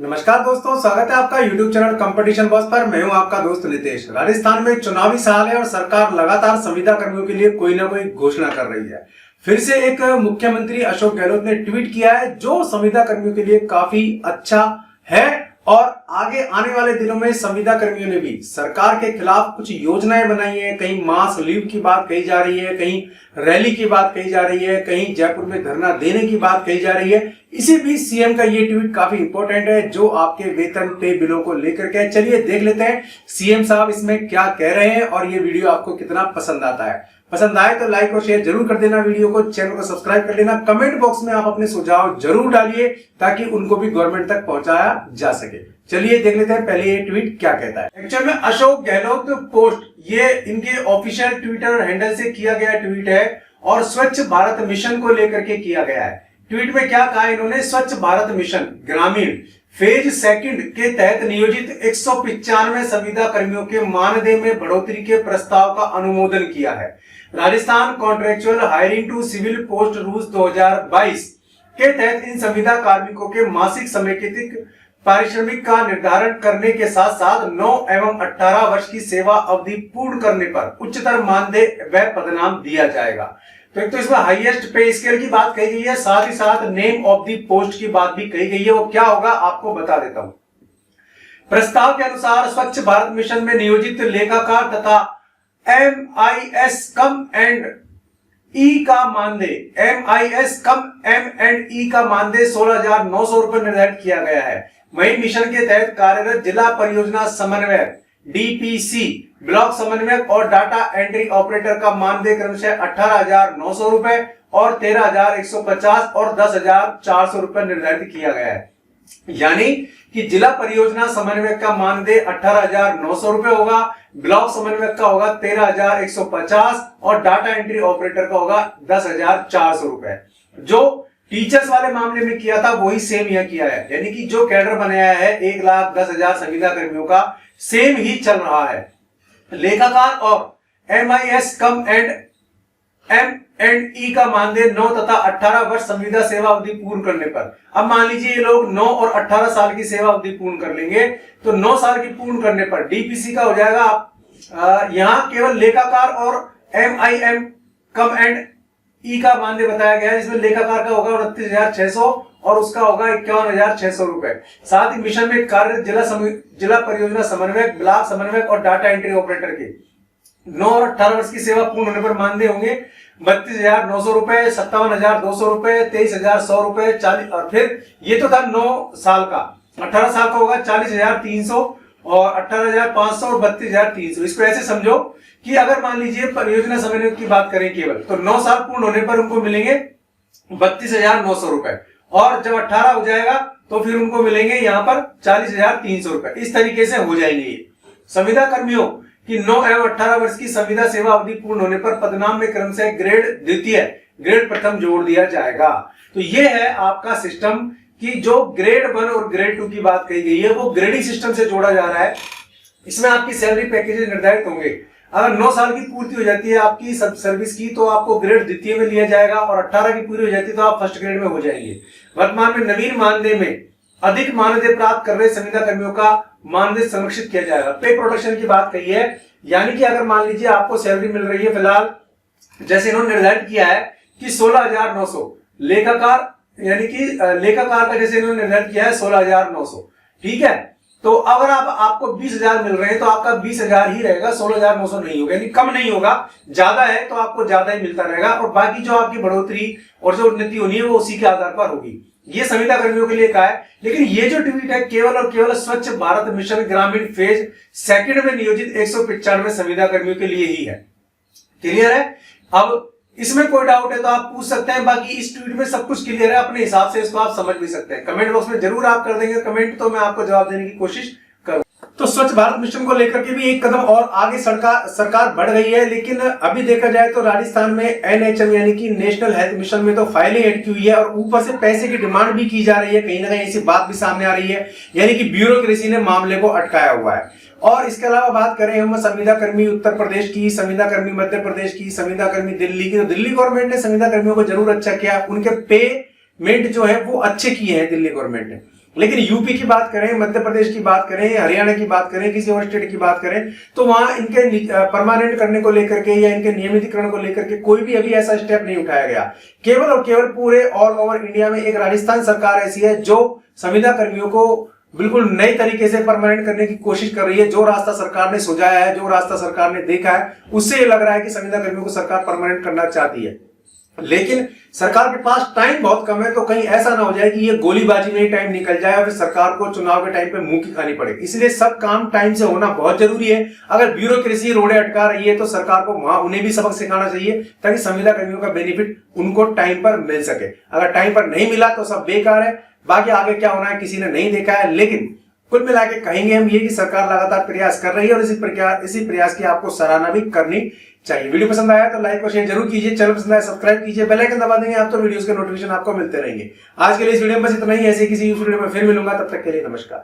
नमस्कार दोस्तों, स्वागत है आपका YouTube चैनल कंपटीशन बॉस पर। मैं हूं आपका दोस्त नितेश। राजस्थान में चुनावी साल है और सरकार लगातार संविदा कर्मियों के लिए कोई ना कोई घोषणा कर रही है। फिर से एक मुख्यमंत्री अशोक गहलोत ने ट्वीट किया है जो संविदा कर्मियों के लिए काफी अच्छा है और आगे आने वाले दिनों में संविदा कर्मियों ने भी सरकार के खिलाफ कुछ योजनाएं बनाई है। कहीं मास लीव की बात कही जा रही है, कहीं रैली की बात कही जा रही है, कहीं जयपुर में धरना देने की बात कही जा रही है। इसी बीच सीएम का ये ट्वीट काफी इंपॉर्टेंट है जो आपके वेतन पे बिलों को लेकर के। चलिए देख लेते हैं सीएम साहब इसमें क्या कह रहे हैं और ये वीडियो आपको कितना पसंद आता है। पसंद आए तो लाइक और शेयर जरूर कर देना वीडियो को, चैनल को सब्सक्राइब कर लेना। कमेंट बॉक्स में आप अपने सुझाव जरूर डालिए ताकि उनको भी गवर्नमेंट तक पहुंचाया जा सके। चलिए देख लेते हैं पहले ये ट्वीट क्या कहता है। एक्चुअल में अशोक गहलोत पोस्ट ये इनके ऑफिशियल ट्विटर हैंडल से किया गया ट्वीट है और स्वच्छ भारत मिशन को लेकर के किया गया है। ट्वीट में क्या कहा इन्होंने, स्वच्छ भारत मिशन ग्रामीण फेज सेकंड के तहत नियोजित 195 संविदा कर्मियों के मानदेय में बढ़ोतरी के प्रस्ताव का अनुमोदन किया है। Rajasthan contractual hiring to civil post rules 2022 के तहत इन संविदा कार्मिकों के मासिक समेकित पारिश्रमिक का निर्धारण करने के साथ साथ 9 एवं 18 वर्ष की सेवा अवधि पूर्ण करने पर उच्चतर मानदेय व पदनाम दिया जाएगा। तो एक तो इसमें हाईएस्ट पे स्केल की बात कही गई है, साथ ही साथ नेम ऑफ द पोस्ट की बात भी कही गई है। वो क्या होगा आपको बता देता हूं। प्रस्ताव के अनुसार स्वच्छ भारत मिशन में नियोजित लेखाकार तथा MIS कम एंड ई का मानदेय MIS कम M&E का मानदेय 16,900 रुपए निर्धारित किया गया है। वहीं मिशन के तहत कार्यरत जिला परियोजना समन्वयक DPC, ब्लॉक समन्वयक और डाटा एंट्री ऑपरेटर का मानदेय क्रमशः 18,900 रुपए और 13,150 और 10,400 रुपए निर्धारित किया गया है। यानी कि जिला परियोजना समन्वयक का मानदेय 18,900 रुपए होगा, ब्लॉक समन्वयक का होगा 13,150 और डाटा एंट्री ऑपरेटर का होगा 10,400 रुपए। जो टीचर्स वाले मामले में किया था वही सेम यह किया है, यानी कि जो कैडर बनाया है 1,10,000 संविदा कर्मियों का सेम ही चल रहा है। लेखाकार और MIS कम एंड M&E का मानदेय 9 तथा 18 वर्ष संविदा सेवा अवधि पूर्ण करने पर। अब मान लीजिए ये लोग 9 और 18 साल की सेवा अवधि पूर्ण कर लेंगे तो 9 साल की पूर्ण करने पर DPC का हो जाएगा। यहां केवल लेखाकार और MIM कम एंड E का मानदेय बताया गया है, इसमें लेखाकार का होगा 29,600 और उसका होगा 51,600 रुपए। साथ ही मिशन में कार्यरत जिला परियोजना समन्वयक, ब्लॉक समन्वयक और डाटा एंट्री ऑपरेटर के 9 और 18 वर्ष की सेवा पूर्ण होने पर मानदेय होंगे 32,900 रुपए, 57,200 रुपए, 23,100 रुपए, 40 और फिर ये तो था 9 साल का। 18 साल का होगा 40,300 और 18,500 और 32,300। इसको ऐसे समझो कि अगर मान लीजिए परियोजना समन्वयक की बात करें केवल तो 9 साल पूर्ण होने पर उनको मिलेंगे 32,900 रुपए और जब 18 हो जाएगा तो फिर उनको मिलेंगे यहाँ पर 40,300 रुपए। इस तरीके से हो जाएंगे ये संविदा कर्मियों कि 9 एवं 18 वर्ष की संविदा सेवा अवधि पूर्ण होने पर पदनाम में क्रमशः ग्रेड द्वितीय, ग्रेड प्रथम जोड़ दिया जाएगा। तो ये है आपका सिस्टम कि जो ग्रेड 1 और ग्रेड 2 की बात कही गई है वो ग्रेडिंग सिस्टम से जोड़ा जा रहा है। इसमें आपकी सैलरी पैकेजेस निर्धारित होंगे। अगर 9 साल की पूर्ति हो जाती है आपकी सब सर्विस की तो आपको ग्रेड द्वितीय में लिया जाएगा और 18 की पूरी हो जाती है तो आप फर्स्ट ग्रेड में हो जाएंगे। वर्तमान में नवीन मानदेय में अधिक मानदेय प्राप्त कर रहे संविदा कर्मियों का मानदेय संरक्षित किया जाएगा। पे प्रोटेक्शन की बात कही है, यानी कि अगर मान लीजिए आपको सैलरी मिल रही है फिलहाल, जैसे इन्होंने निर्धारित किया है कि 16,900 लेखाकार, यानी कि लेखाकार का जैसे इन्होंने निर्धारित किया है 16,900, ठीक है। तो अगर आपको 20,000 मिल रहे हैं तो आपका 20,000 ही रहेगा, 16,900 नहीं होगा, यानी कम नहीं होगा। ज्यादा है तो आपको ज्यादा ही मिलता रहेगा और बाकी जो आपकी बढ़ोतरी और जो उन्नति होनी है वो उसी के आधार पर होगी। ये संविदा कर्मियों के लिए कहा है। लेकिन ये जो ट्वीट है केवल और केवल स्वच्छ भारत मिशन ग्रामीण फेज सेकंड में नियोजित 195 संविदा कर्मियों के लिए ही है। क्लियर है? अब इसमें कोई डाउट है तो आप पूछ सकते हैं, बाकी इस ट्वीट में सब कुछ क्लियर है, अपने हिसाब से इसको आप समझ भी सकते हैं। कमेंट बॉक्स में जरूर आप कर देंगे कमेंट तो मैं आपको जवाब देने की कोशिश करूंगा। तो स्वच्छ भारत मिशन को लेकर के भी एक कदम और आगे सरकार बढ़ गई है। लेकिन अभी देखा जाए तो राजस्थान में NHM यानी कि नेशनल हेल्थ मिशन में तो फाइलें अटकी हुई है और ऊपर से पैसे की डिमांड भी की जा रही है। कहीं ना कहीं ऐसी बात भी सामने आ रही है, यानी कि ब्यूरोक्रेसी ने मामले को अटकाया हुआ है। और इसके अलावा बात करें हम संविदा कर्मी उत्तर प्रदेश की, संविदा कर्मी मध्य प्रदेश की, संविदा कर्मी दिल्ली की, तो दिल्ली गवर्नमेंट ने संविदा कर्मियों को जरूर अच्छा किया। उनके पेमेंट जो है वो अच्छे किए हैं दिल्ली गवर्नमेंट ने। लेकिन यूपी की बात करें, मध्य प्रदेश की बात करें, हरियाणा की बात करें, किसी और स्टेट की बात करें, तो वहां इनके परमानेंट करने को लेकर के या इनके नियमितीकरण को लेकर के कोई भी अभी ऐसा स्टेप नहीं उठाया गया। केवल और केवल पूरे ऑल ओवर इंडिया में एक राजस्थान सरकार ऐसी है जो संविदा कर्मियों को बिल्कुल नई तरीके से परमानेंट करने की कोशिश कर रही है। जो रास्ता सरकार ने सुझाया है, जो रास्ता सरकार ने देखा है, उससे ये लग रहा है कि संविदा कर्मियों को सरकार परमानेंट करना चाहती है। लेकिन सरकार के पास टाइम बहुत कम है, तो कहीं ऐसा ना हो जाए कि ये गोलीबाजी में ही टाइम निकल जाए और फिर सरकार को चुनाव के टाइम पे मुंह की खानी पड़े। इसलिए सब काम टाइम से होना बहुत जरूरी है। अगर ब्यूरोक्रेसी रोड़े अटका रही है तो सरकार को वहां उन्हें भी सबक सिखाना चाहिए ताकि संविदा कर्मियों का बेनिफिट उनको टाइम पर मिल सके। अगर टाइम पर नहीं मिला तो सब बेकार है। बाकी आगे क्या होना है किसी ने नहीं देखा है, लेकिन कुल मिला के कहेंगे हम ये कि सरकार लगातार प्रयास कर रही है और इसी प्रयास की आपको सराहना भी करनी चाहिए। वीडियो पसंद आया तो लाइक और शेयर जरूर कीजिए। चैनल पसंद आया सब्सक्राइब कीजिए, बेल आइकन दबा देंगे आप तो वीडियोस के नोटिफिकेशन आपको मिलते रहेंगे। आज के लिए इस वीडियो में बस इतना ही। ऐसे किसी वीडियो में फिर मिलूंगा, तब तक के लिए नमस्कार।